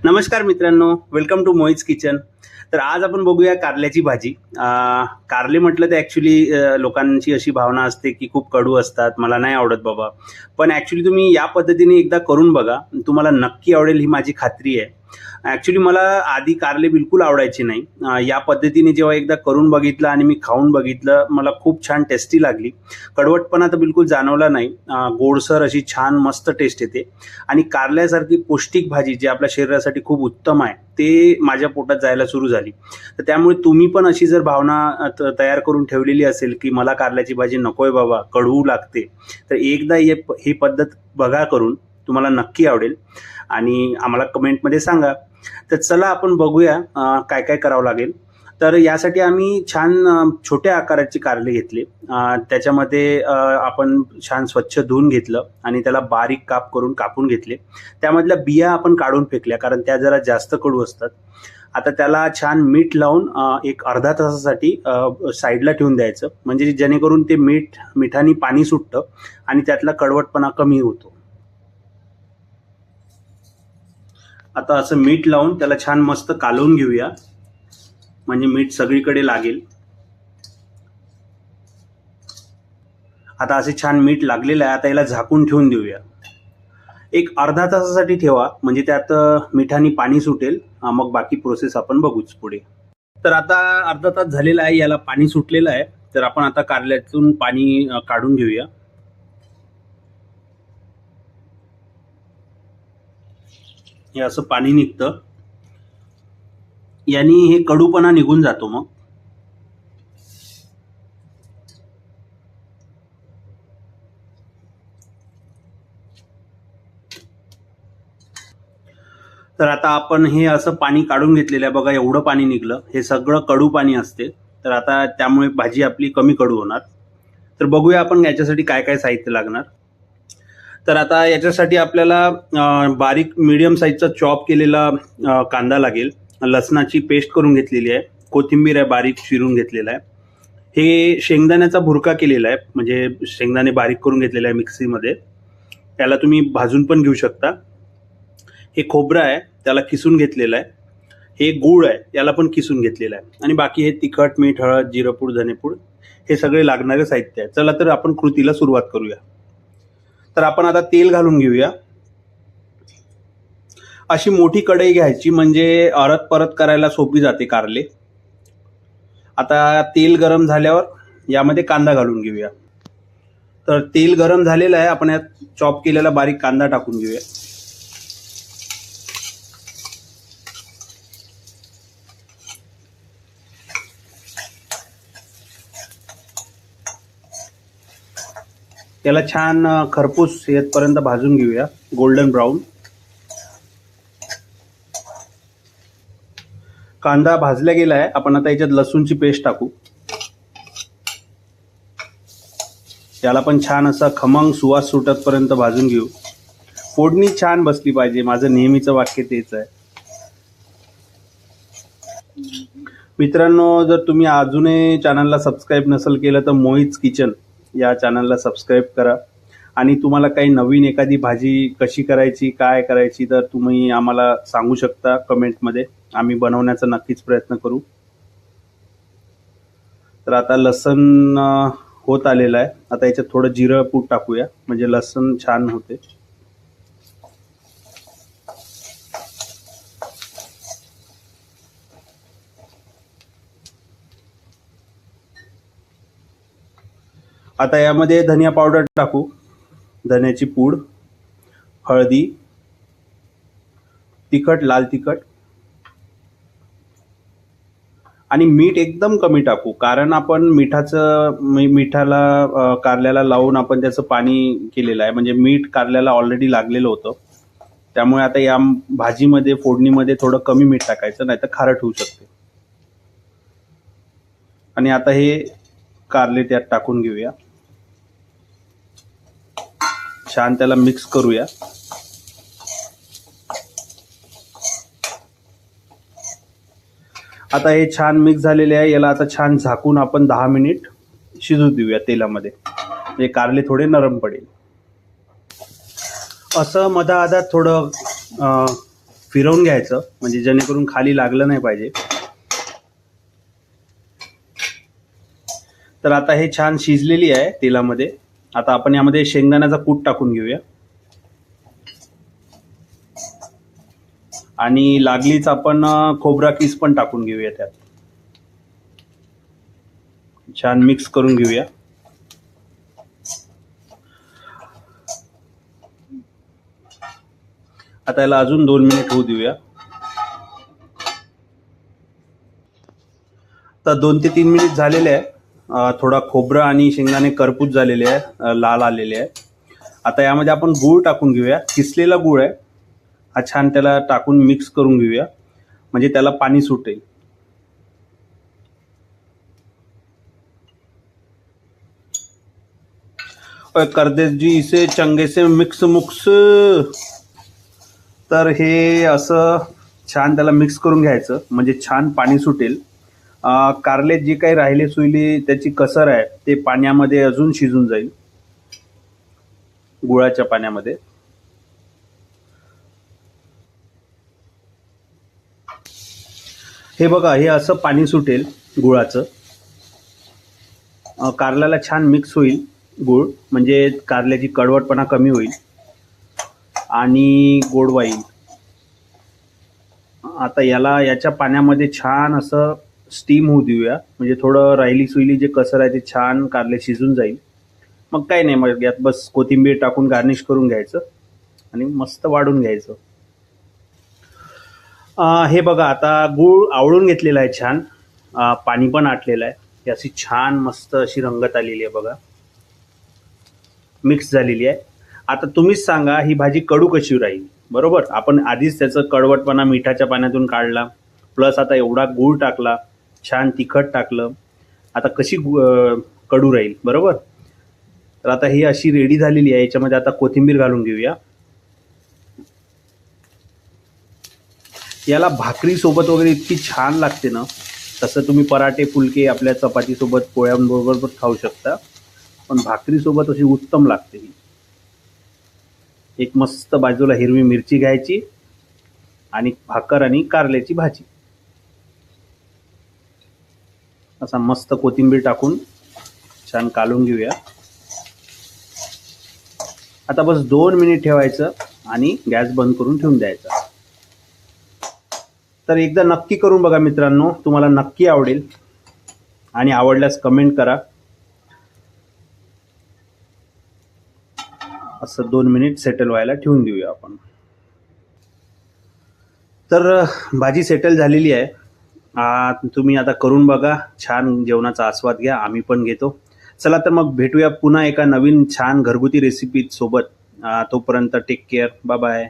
नमस्कार मित्रांनो, welcome to मोहित's kitchen. तर आज आपण बघूया कारल्याची भाजी. कारले म्हटलं तर ॲक्च्युली लोकांची अशी भावना असते की खूप कडू असतात, मला नाही आवडत बाबा. पण ॲक्च्युली तुम्ही या पद्धतीने एकदा करून बघा, तुम्हाला नक्की आवडेल ही माझी खात्री आहे. ॲक्च्युली मला आधी कारले बिलकुल आवडायचे नाही. या पद्धतीने जेव्हा एकदा करून बघितलं आणि मी खाऊन बघितलं, मला खूप छान टेस्टी लागली. कडवटपणा तर बिलकुल जाणवला नाही. गोडसर अशी छान मस्त टेस्ट येते आणि कारल्यासारखी पौष्टिक भाजी जी आपल्या शरीरासाठी खूप उत्तम आहे, ते माझ्या पोटात जायला सुरू झाली. तर त्यामुळे तुम्ही पण अशी जर भावना तयार करून ठेवलेली असेल, की मला कारल्याची भाजी नकोय बाबा, कडवू लागते, तर एकदा ही पद्धत बघा करून. तुम्हाला नक्की आवडेल आणि आम्हाला कमेंटमध्ये सांगा. तर चला आपण बघूया काय काय करावं लागेल. तर यासाठी आम्ही छान छोट्या आकाराचे कारले घेतले. त्याच्यामध्ये आपण छान स्वच्छ धुवून घेतलं आणि त्याला बारीक कापून घेतले. त्यामधल्या बिया आपण काढून फेकल्या, कारण त्या जरा जास्त कडू असतात. आता त्याला छान मीठ लावून एक अर्धा तासासाठी साईडला ठेवून द्यायचं, म्हणजे जेणेकरून ते मिठाने पाणी सुटतं आणि त्यातला कडवटपणा कमी होतो. आता असं मीठ लावून त्याला छान मस्त कालवून घेऊया, म्हणजे मीठ सगळीकडे लागेल. आता असे छान मीठ लागलेलं आहे. आता याला झाकून ठेवून देऊया. एक अर्धा तासासाठी ठेवा, म्हणजे त्यात मिठाने पाणी सुटेल. मग बाकी प्रोसेस आपण बघूच पुढे. तर आता अर्धा तास झालेला आहे, याला पाणी सुटलेलं आहे. तर आपण आता कारल्यातून पाणी काढून घेऊया. हे असं पाणी निघतं, याने हे कडूपणा निघून जातो. मग तर आता आपण हे असं पाणी काढून घेतलेलं आहे. बघा, एवढं पाणी निघलं. हे सगळं कडू पाणी असते. तर आता त्यामुळे भाजी आपली कमी कडू होणार. तर बघूया आपण याच्यासाठी काय काय साहित्य लागणार. तर आता याच्यासाठी आपल्याला बारीक मीडियम साईजचा चॉप केलेला कांदा लागेल. लसणाची पेस्ट करून घेतलेली आहे. कोथिंबीर आहे, बारीक चिरून घेतलेला आहे. हे शेंगदाण्याचा भुरका केलेला आहे, म्हणजे शेंगदाणे बारीक करून घेतलेला आहे मिक्सीमध्ये. त्याला तुम्ही भाजून पण घेऊ शकता. हे खोबरं आहे, त्याला किसून घेतलेलं आहे. हे गूळ आहे, याला पण किसून घेतलेलं आहे. आणि बाकी हे तिखट, मीठ, हळद, जिरपूड, धनेपूड हे सगळे लागणारे साहित्य आहे. चला तर आपण कृतीला सुरुवात करूया. तर आपण आता तेल घालून घेऊया. अशी मोठी कढई घ्यायची, म्हणजे अरत परत करायला सोपी जाते कारले. आता तेल गरम झाल्यावर यामध्ये कांदा घालून घेऊया. तर तेल गरम झालेलं आहे, आपण यात चॉप केलेला बारीक कांदा टाकून घेऊया. त्याला छान खरपूस येतपर्यंत भाजून घेऊया, गोल्डन ब्राऊन. कांदा भाजला गेला आहे. आपण आता याच्यात लसूणची पेस्ट टाकू. त्याला पण छान असा खमंग सुवास सुटतपर्यंत भाजून घेऊ. फोडणी छान बसली पाहिजे, माझं नेहमीचं वाक्य तेच आहे. मित्रांनो, जर तुम्ही अजूनही चॅनलला सबस्क्राईब नसेल केलं तर मोहित's किचन या चॅनलला सबस्क्राईब करा. आणि तुम्हाला काही नवीन एखादी भाजी कशी करायची, काय करायची, तर तुम्ही आम्हाला सांगू शकता कमेंटमध्ये. आम्ही बनवण्याचा नक्कीच प्रयत्न करू. तर आता लसण होत आलेलं आहे. आता याच्यात थोडं जिरं पूड टाकूया, म्हणजे लसण छान होते. आता यामध्ये धनिया पावडर टाकू, धन्याची पूड, हळदी, तिखट, लाल तिखट आणि मीठ एकदम कमी टाकू, कारण आपण मिठाला कारल्याला लावून आपण त्याचं पाणी केलेलं आहे, म्हणजे मीठ कारल्याला ऑलरेडी लागलेलं होतं. त्यामुळे आता या भाजीमध्ये, फोडणीमध्ये थोडं कमी मीठ टाकायचं, नाही तर खारट होऊ शकते. आणि आता हे कारले त्यात टाकून घेऊया. छान त्याला मिक्स करूया. आता हे छान मिक्स झालेले आहे. याला आता छान झाकून आपण 10 मिनिट शिजू देऊया तेलामध्ये, हे कारले थोडे नरम पडेल. असं मधाआधात थोडं फिरवून घ्यायचं, म्हणजे जेणेकरून खाली लागलं नाही पाहिजे. तर आता हे छान शिजलेली आहे तेलामध्ये. आता आपण यामध्ये शेंगदाण्याचा कूट टाकून घेऊया आणि लागलीच आपण खोबरा किस पण टाकून घेऊया त्यात. छान मिक्स करून घेऊया. आता याला अजून 2 मिनिट होऊ देऊया. तर 2 ते 3 मिनिट झालेले आहे. थोडा खोबरं आणि शेंगदाणे करपूस झालेले आहे, लाल आलेले आहे. आता यामध्ये आपण गूळ टाकून घेऊया. किसलेला गूळ आहे हा. छान त्याला टाकून मिक्स करून घेऊया, म्हणजे त्याला पाणी सुटेल. कर दे जी इसे चंगे से मिक्स मुक्स. तर हे असं छान त्याला मिक्स करून घ्यायचं, म्हणजे छान पाणी सुटेल. कारले जी काही राहिले सुईली त्याची कसर आहे ते पाण्यामध्ये अजून शिजून जाईल, गुळाच्या पाण्यामध्ये. हे बघा, हे असं पाणी सुटेल गुळाचं. कारल्याला छान मिक्स होईल गुळ, म्हणजे कारल्याची कडवटपणा कमी होईल आणि गोडवा येईल. आता याच्या पाण्यामध्ये छान असं स्टीम होऊ देऊया, म्हणजे थोडं राहिली सुईली जे कसर आहे ते छान कारले शिजून जाईल. मग काही नाही, मग यात बस कोथिंबीर टाकून गार्निश करून घ्यायचं आणि मस्त वाढून घ्यायचं. हे बघा, आता गूळ आवळून घेतलेला आहे छान. पाणी पण आटलेलं आहे. ही अशी छान मस्त अशी रंगत आलेली आहे बघा, मिक्स झालेली आहे. आता तुम्हीच सांगा ही भाजी कडू कशी राहील. बरोबर, आपण आधीच त्याचं कडवटपणा मिठाच्या पाण्यातून काढला, प्लस आता एवढा गूळ टाकला, छान तिखट टाकलं. आता कशी कडू राहील. बरोबर, तर आता ही अशी रेडी झालेली आहे. याच्यामध्ये आता कोथिंबीर घालून घेऊया. याला भाकरी सोबत वगैरे इतकी छान लागते ना. तसं तुम्ही पराठे फुलके आपल्या चपातीसोबत पोळ्यांबरोबर पण खाऊ शकता, पण भाकरीसोबत अशी उत्तम लागते ही. एक मस्त बाजूला हिरवी मिरची घ्यायची आणि भाकर आणि कारल्याची भाजी. असा मस्त कोथिंबीर टाकून छान कालून घेऊया. आता बस 2 मिनिट ठेवायचं आणि गॅस बंद करून ठेवून द्यायचा. तर एकदा नक्की करून बघा मित्रांनो, तुम्हाला नक्की आवडेल आणि आवडल्यास कमेंट करा. असं 2 मिनिट सेटल व्हायला ठेवून देऊया आपण. तर भाजी सेटल झालेली आहे. तुम्ही आता करून बघा, छान जेवणाचा आस्वाद घ्या, आम्ही पण घेतो. चला तर मग भेटूया पुन्हा एका नवीन छान घरगुती रेसिपी सोबत. तोपर्यंत टेक केअर, बाय बाय.